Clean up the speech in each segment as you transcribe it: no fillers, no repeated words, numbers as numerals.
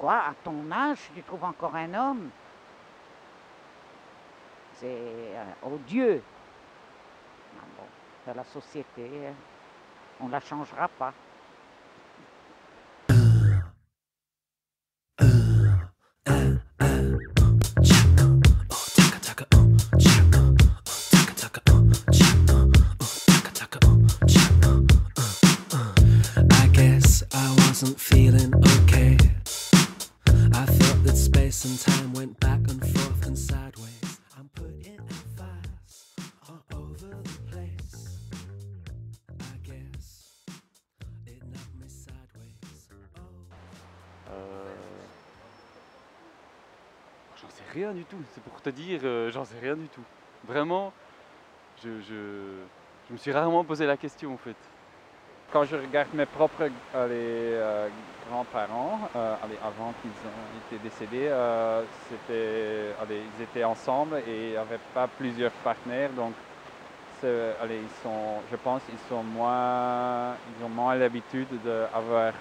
Quoi, à ton âge, tu trouves encore un homme? C'est odieux. Ah bon, c'est la société, on ne la changera pas. I guess I wasn't feeling okay. I felt that space and time went back and forth and sideways. I'm putting out fires all over the place. I guess it knocked me sideways. J'en sais rien du tout, c'est pour te dire, j'en sais rien du tout. Vraiment, je me suis rarement posé la question en fait. Quand je regarde mes propres grands-parents, avant qu'ils ont été décédés, ils étaient ensemble et n'avaient pas plusieurs partenaires. Donc, je pense qu'ils ont moins l'habitude d'avoir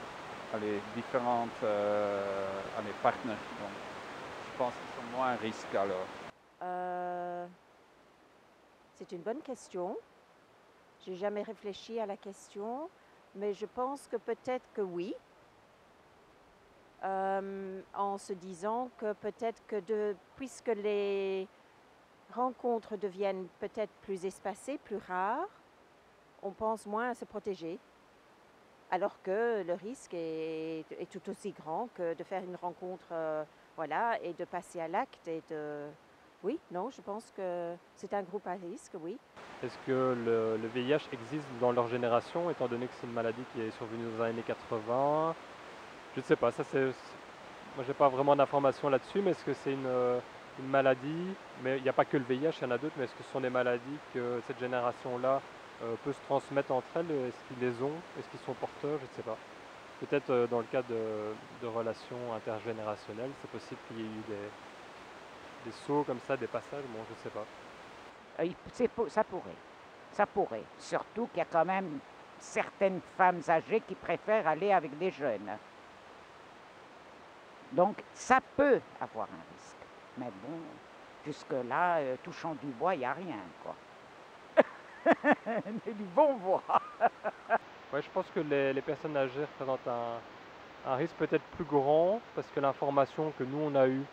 différentes partenaires. Donc, je pense qu'ils sont moins à risque alors. C'est une bonne question. J'ai jamais réfléchi à la question, mais je pense que peut-être que oui. En se disant que peut-être que puisque les rencontres deviennent peut-être plus espacées, plus rares, on pense moins à se protéger. Alors que le risque est tout aussi grand que de faire une rencontre et de passer à l'acte et de... Oui, non, je pense que c'est un groupe à risque, oui. Est-ce que le VIH existe dans leur génération, étant donné que c'est une maladie qui est survenue dans les années 80? Je ne sais pas, moi j'ai pas vraiment d'informations là-dessus, mais est-ce que c'est une maladie? Mais il n'y a pas que le VIH, il y en a d'autres, mais est-ce que ce sont des maladies que cette génération-là peut se transmettre entre elles? Est-ce qu'ils les ont? Est-ce qu'ils sont porteurs? Je ne sais pas. Peut-être dans le cas de relations intergénérationnelles, c'est possible qu'il y ait eu des sauts comme ça, des passages, bon, je ne sais pas. Ça pourrait. Surtout qu'il y a quand même certaines femmes âgées qui préfèrent aller avec des jeunes. Donc, ça peut avoir un risque. Mais bon, jusque-là, touchant du bois, il n'y a rien, quoi. Du bon bois. Ouais, je pense que les personnes âgées représentent un risque peut-être plus grand, parce que l'information que nous, on a eue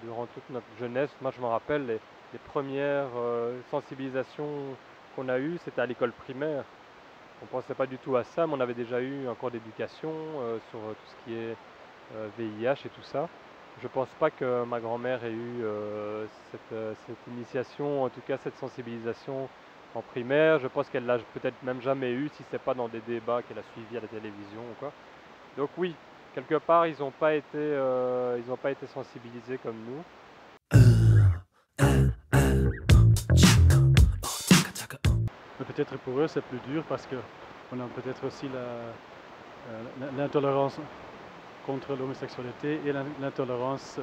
durant toute notre jeunesse, moi je me rappelle, les premières sensibilisations qu'on a eues, c'était à l'école primaire. On ne pensait pas du tout à ça, mais on avait déjà eu un cours d'éducation sur tout ce qui est VIH et tout ça. Je ne pense pas que ma grand-mère ait eu cette initiation, en tout cas cette sensibilisation en primaire. Je pense qu'elle l'a peut-être même jamais eu, si ce n'est pas dans des débats qu'elle a suivis à la télévision ou quoi. Donc oui, quelque part, ils n'ont pas été sensibilisés comme nous. Peut-être pour eux c'est plus dur parce qu'on a peut-être aussi l'intolérance contre l'homosexualité et l'intolérance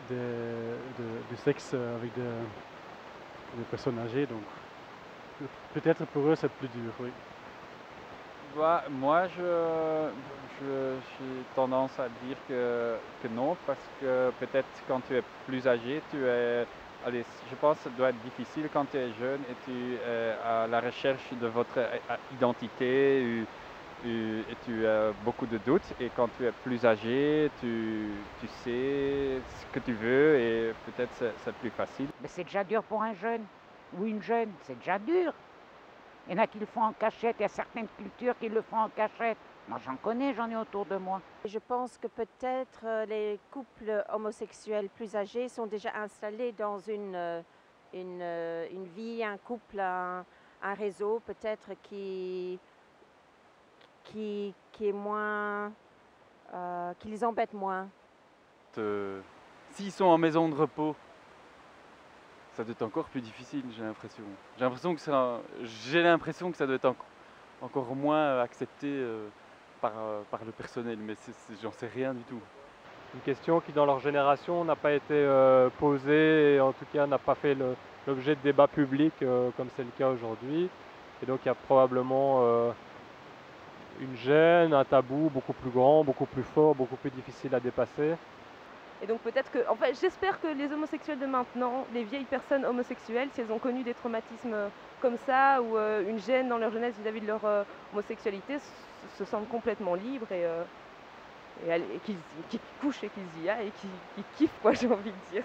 du sexe avec des personnes âgées. Donc peut-être pour eux c'est plus dur, oui. Moi, j'ai tendance à dire que non, parce que peut-être quand tu es plus âgé, je pense que ça doit être difficile quand tu es jeune et tu es à la recherche de votre identité et tu as beaucoup de doutes. Et quand tu es plus âgé, tu sais ce que tu veux et peut-être c'est plus facile. Mais c'est déjà dur pour un jeune ou une jeune, c'est déjà dur. Il y en a qui le font en cachette, il y a certaines cultures qui le font en cachette. Moi j'en connais, j'en ai autour de moi. Je pense que peut-être les couples homosexuels plus âgés sont déjà installés dans une vie, un couple, un réseau peut-être qui est moins, qui les embête moins. S'ils sont en maison de repos, ça doit être encore plus difficile, j'ai l'impression. J'ai l'impression que ça doit être encore moins accepté par le personnel, mais j'en sais rien du tout. Une question qui, dans leur génération, n'a pas été posée, et en tout cas n'a pas fait l'objet de débats publics comme c'est le cas aujourd'hui. Et donc il y a probablement une gêne, un tabou beaucoup plus grand, beaucoup plus fort, beaucoup plus difficile à dépasser. Et donc peut-être que, en fait, j'espère que les homosexuels de maintenant, les vieilles personnes homosexuelles, si elles ont connu des traumatismes comme ça, ou une gêne dans leur jeunesse vis-à-vis de leur homosexualité, se sentent complètement libres et qu'ils couchent et qu'ils y aillent et qu'ils kiffent, quoi, j'ai envie de dire.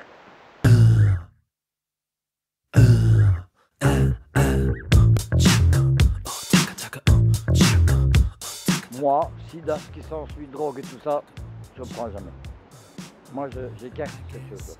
Moi, sida, ce qui s'ensuit, drogue et tout ça, je ne prends jamais. Moi, j'écarte ces choses-là.